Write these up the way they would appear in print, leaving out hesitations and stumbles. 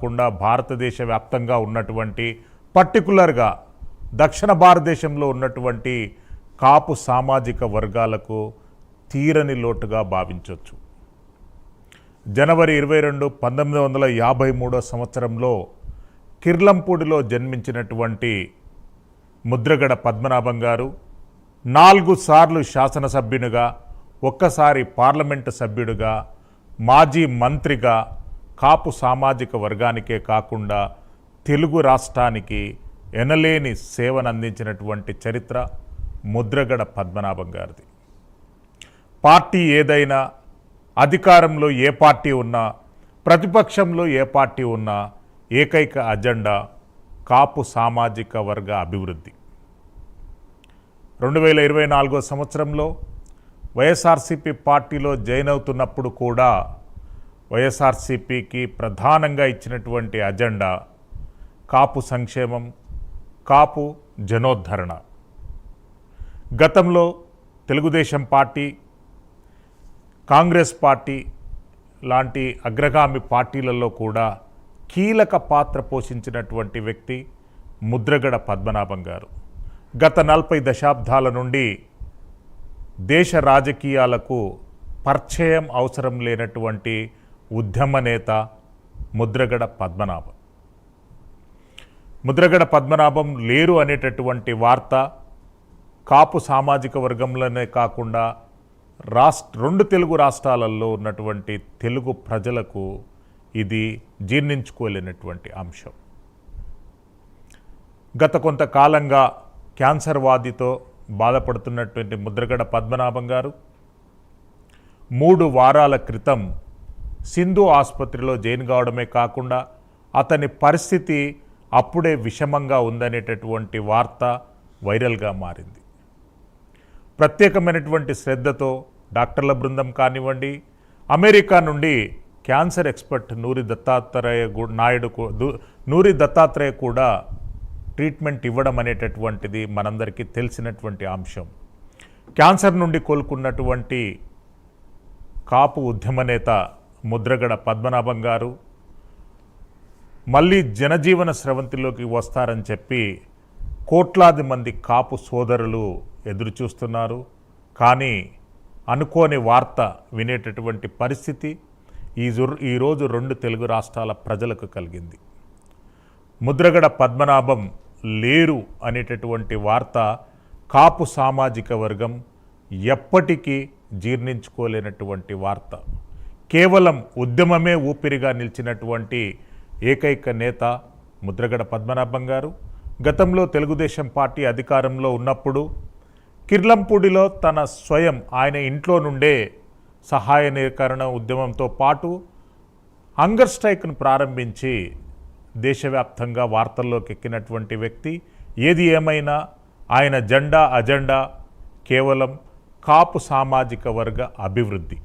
కాకుండా భారతదేశ వ్యాప్తంగా ఉన్నటువంటి పర్టికులర్గా దక్షిణ భారతదేశంలో ఉన్నటువంటి కాపు సామాజిక వర్గాలకు తీరని లోటుగా భావించవచ్చు. జనవరి 22, 1953 సంవత్సరంలో కిర్లంపూడిలో జన్మించినటువంటి ముద్రగడ పద్మనాభం గారు 4 సార్లు శాసనసభ్యునిగా, ఒక్కసారి పార్లమెంటు సభ్యుడిగా, మాజీ మంత్రిగా కాపు సామాజిక వర్గానికే కాకుండా తెలుగు రాష్ట్రానికి ఎనలేని సేవనందించినటువంటి చరిత్ర ముద్రగడ పద్మనాభం గారిది. పార్టీ ఏదైనా, అధికారంలో ఏ పార్టీ ఉన్నా, ప్రతిపక్షంలో ఏ పార్టీ ఉన్నా ఏకైక అజెండా కాపు సామాజిక వర్గ అభివృద్ధి. 2024 సంవత్సరంలో వైఎస్ఆర్సీపీ పార్టీలో జాయిన్ అవుతున్నప్పుడు కూడా వైఎస్ఆర్సీపీకి ప్రధానంగా ఇచ్చినటువంటి అజెండా కాపు సంక్షేమం, కాపు జనోద్ధరణ. గతంలో తెలుగుదేశం పార్టీ, కాంగ్రెస్ పార్టీ లాంటి అగ్రగామి పార్టీలలో కూడా కీలక పాత్ర పోషించినటువంటి వ్యక్తి ముద్రగడ పద్మనాభం గారు. గత 40 దశాబ్దాల నుండి దేశ రాజకీయాలకు పరిచయం అవసరం లేనటువంటి ఉద్యమ నేత ముద్రగడ పద్మనాభం. ముద్రగడ పద్మనాభం లేరు అనేటటువంటి వార్త కాపు సామాజిక వర్గంలోనే కాకుండా 2 తెలుగు రాష్ట్రాలలో ఉన్నటువంటి తెలుగు ప్రజలకు ఇది జీర్ణించుకోలేనటువంటి అంశం. గత కొంతకాలంగా క్యాన్సర్ వ్యాధితో బాధపడుతున్నటువంటి ముద్రగడ పద్మనాభం గారు 3 వారాల క్రితం సింధు ఆసుపత్రిలో జాయిన్ కావడమే కాకుండా అతని పరిస్థితి అప్పుడే విషమంగా ఉందనేటటువంటి వార్త వైరల్గా మారింది. ప్రత్యేకమైనటువంటి శ్రద్ధతో డాక్టర్ల బృందం కానివ్వండి, అమెరికా నుండి క్యాన్సర్ ఎక్స్పర్ట్ నూరి దత్తాత్రేయ కూడా ట్రీట్మెంట్ ఇవ్వడం అనేటటువంటిది మనందరికీ తెలిసినటువంటి అంశం. క్యాన్సర్ నుండి కోలుకున్నటువంటి కాపు ఉద్యమ నేత ముద్రగడ పద్మనాభం గారు మళ్ళీ జనజీవన స్రవంతిలోకి వస్తారని చెప్పి కోట్లాది మంది కాపు సోదరులు ఎదురుచూస్తున్నారు. కానీ అనుకోని వార్త వినేటటువంటి పరిస్థితి ఈరోజు 2 తెలుగు రాష్ట్రాల ప్రజలకు కలిగింది. ముద్రగడ పద్మనాభం లేరు అనేటటువంటి వార్త కాపు సామాజిక వర్గం ఎప్పటికీ జీర్ణించుకోలేనటువంటి వార్త. కేవలం ఉద్యమమే ఊపిరిగా నిలిచినటువంటి ఏకైక నేత ముద్రగడ పద్మనాభం గారు గతంలో తెలుగుదేశం పార్టీ అధికారంలో ఉన్నప్పుడు కిర్లంపూడిలో ఆయన ఇంట్లో నుండే సహాయ నిరాకరణ ఉద్యమంతో పాటు హంగర్ స్ట్రైక్ను ప్రారంభించి దేశవ్యాప్తంగా వార్తల్లోకి ఎక్కినటువంటి వ్యక్తి. ఏది ఏమైనా ఆయన అజెండా కేవలం కాపు సామాజిక వర్గ అభివృద్ధి.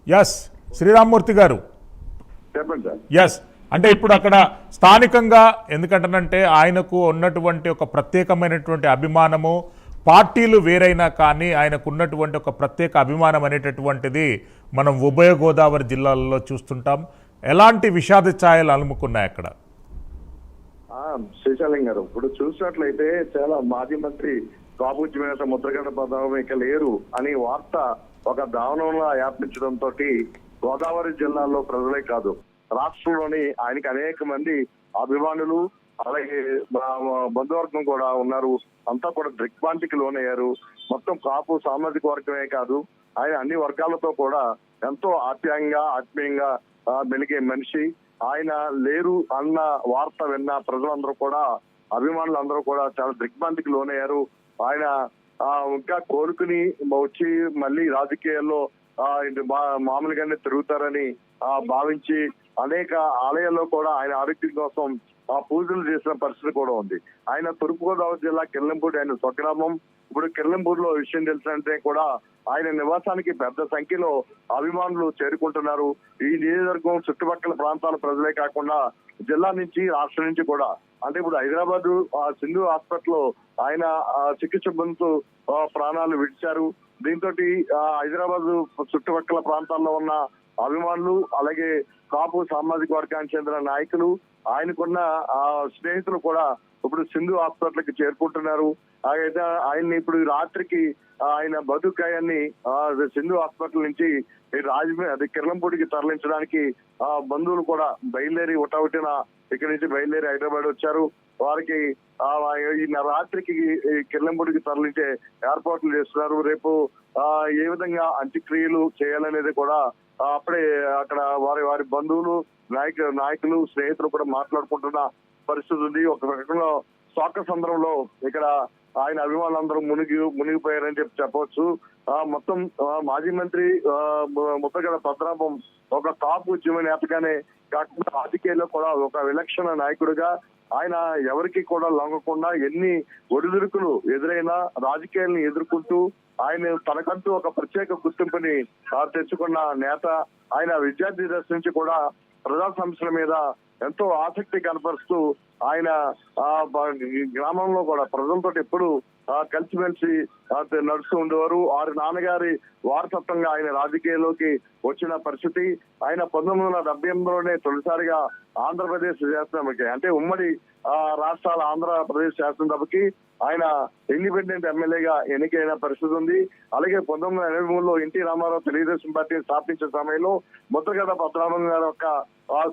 ఎస్ శ్రీరామ్మూర్తి గారు, ఎస్ అంటే ఇప్పుడు అక్కడ స్థానికంగా ఎందుకంటానంటే ఆయనకు ఉన్నటువంటి ఒక ప్రత్యేకమైనటువంటి అభిమానము, పార్టీలు వేరైనా కానీ ఆయనకు ఉన్నటువంటి ఒక ప్రత్యేక అభిమానం అనేటటువంటిది మనం ఉభయ గోదావరి జిల్లాలలో చూస్తుంటాం. ఎలాంటి విషాద ఛాయలు అలుముకున్నాయి అక్కడ? శ్రీశైలం గారు, ఇప్పుడు చూసినట్లయితే చాలా మాజీ మంత్రి కాపు నేత ముద్రగడ పద్మనాభం ఇక లేరు అని వార్త ఒక దావనంలో వ్యాపించడంతో గోదావరి జిల్లాలో ప్రజలే కాదు, రాష్ట్రంలోని ఆయనకి అనేక మంది అభిమానులు అలాగే బంధువర్గం కూడా ఉన్నారు. అంతా కూడా దిగ్భ్రాంతికి లోనయ్యారు. మొత్తం కాపు సామాజిక వర్గమే కాదు, ఆయన అన్ని వర్గాలతో కూడా ఎంతో ఆప్యాయంగా ఆత్మీయంగా మెలిగే మనిషి. ఆయన లేరు అన్న వార్త విన్న ప్రజలందరూ కూడా, అభిమానులందరూ కూడా చాలా దిగ్భ్రాంతికి లోనయ్యారు. ఆయన ఇంకా కోలుకుని వచ్చి మళ్ళీ రాజకీయాల్లో మామూలుగానే తిరుగుతారని భావించి అనేక ఆలయాల్లో కూడా ఆయన ఆరోగ్యం కోసం పూజలు చేసిన పరిస్థితి కూడా ఉంది. ఆయన తూర్పుగోదావరి జిల్లా కిర్లంపూడి ఆయన స్వగ్రామం. ఇప్పుడు కిర్లంపూడిలో విషయం తెలిసినంటే కూడా ఆయన నివాసానికి పెద్ద సంఖ్యలో అభిమానులు చేరుకుంటున్నారు. ఈ నియోజకవర్గం చుట్టుపక్కల ప్రాంతాల ప్రజలే కాకుండా జిల్లా నుంచి, రాష్ట్రం నుంచి కూడా, అంటే ఇప్పుడు హైదరాబాద్ సింధు హాస్పిటల్ ఆయన చికిత్స పొందుతూ ప్రాణాలు విడిచారు. దీంతో హైదరాబాద్ చుట్టుపక్కల ప్రాంతాల్లో ఉన్న అభిమానులు, అలాగే కాపు సామాజిక వర్గానికి చెందిన నాయకులు, ఆయనకున్న స్నేహితులు కూడా ఇప్పుడు సింధు హాస్పిటల్ కి చేరుకుంటున్నారు. అయితే ఆయన్ని ఇప్పుడు రాత్రికి ఆయన బతుకాయాన్ని సింధు హాస్పిటల్ నుంచి అది కిర్లంపూడికి తరలించడానికి బంధువులు కూడా బయలుదేరి ఒకటిన ఇక్కడి నుంచి బయలుదేరి హైదరాబాద్ వచ్చారు. వారికి ఈ రాత్రికి కిర్లంపూడికి తరలించే ఏర్పాట్లు చేస్తున్నారు. రేపు ఏ విధంగా అంత్యక్రియలు చేయాలనేది కూడా అప్పుడే అక్కడ వారి బంధువులు, నాయకులు, స్నేహితులు కూడా మాట్లాడుకుంటున్న పరిస్థితి ఉంది. ఒక రకంలో శోక సందర్భంలో ఇక్కడ ఆయన అభిమానులందరూ మునిగిపోయారని చెప్పవచ్చు. మొత్తం మాజీ మంత్రి ముద్దగడ పద్మనాభం ఒక కాపు ఉద్యమ నేతగానే కాకుండా రాజకీయాల్లో కూడా ఒక విలక్షణ నాయకుడిగా ఆయన ఎవరికి కూడా లొంగకుండా ఎన్ని ఒడిదుడుకులు ఎదురైనా రాజకీయాలను ఎదుర్కొంటూ ఆయన తనకంటూ ఒక ప్రత్యేక గుర్తింపుని తెచ్చుకున్న నేత. ఆయన విద్యార్థి దశ నుంచి కూడా ప్రజా సమస్యల మీద ఎంతో ఆసక్తి కనపరుస్తూ ఆయన గ్రామంలో కూడా ప్రజలతో ఎప్పుడు కలిసిమెలిసి నడుస్తూ ఉండేవారు. వారి నాన్నగారి వారసత్వంగా ఆయన రాజకీయాల్లోకి వచ్చిన పరిస్థితి. ఆయన 1978లోనే తొలిసారిగా ఆంధ్రప్రదేశ్ శాసనసభకి, అంటే ఉమ్మడి రాష్ట్రాల ఆంధ్రప్రదేశ్ శాసనసభకి ఆయన ఇండిపెండెంట్ ఎమ్మెల్యేగా ఎన్నికైన పరిస్థితి ఉంది. అలాగే 1983లో ఎన్టీ రామారావు తెలుగుదేశం పార్టీ స్థాపించిన సమయంలో ముద్దగడ పద్మనాభం గారి యొక్క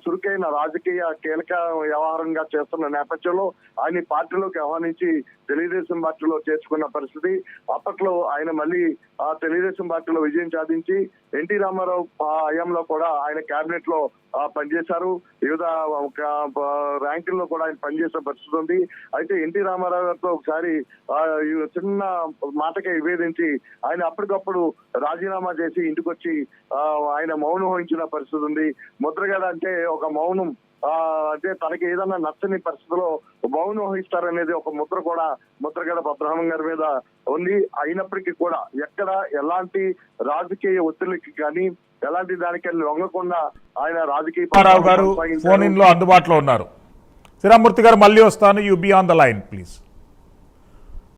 చురుకైన రాజకీయ కీలక వ్యవహారంగా చేస్తున్న నేపథ్యంలో ఆయన పార్టీలోకి ఆహ్వానించి తెలుగుదేశం పార్టీలో చేర్చుకున్న పరిస్థితి. అప్పట్లో ఆయన మళ్ళీ తెలుగుదేశం పార్టీలో విజయం సాధించి ఎన్టీ రామారావు హయాంలో కూడా ఆయన కేబినెట్ లో పనిచేశారు. వివిధ ర్యాంకుల్లో కూడా ఆయన పనిచేసిన పరిస్థితి ఉంది. అయితే ఎన్టీ రామారావు గారితో ఒకసారి చిన్న మాటకే విభేదించి ఆయన అప్పటికప్పుడు రాజీనామా చేసి ఇంటికి వచ్చి ఆయన మౌనం వహించిన పరిస్థితి ఉంది. ముద్రగడ అంటే ఒక మౌనం, అంటే తనకి ఏదన్నా నచ్చని పరిస్థితిలో మౌనం వహిస్తారనేది ఒక ముద్ర కూడా ముద్రగడ పద్మనాభం గారి మీద ఉంది. అయినప్పటికీ కూడా ఎక్కడ ఎలాంటి రాజకీయ ఒత్తిడికి కానీ ఎలాంటి దానికి లొంగకుండా ఆయన రామారావు గారు ఫోన్ ఇన్ లో అందుబాటులో ఉన్నారు. శ్రీరామ్మూర్తి గారు మళ్ళీ వస్తాను. You be on the line please.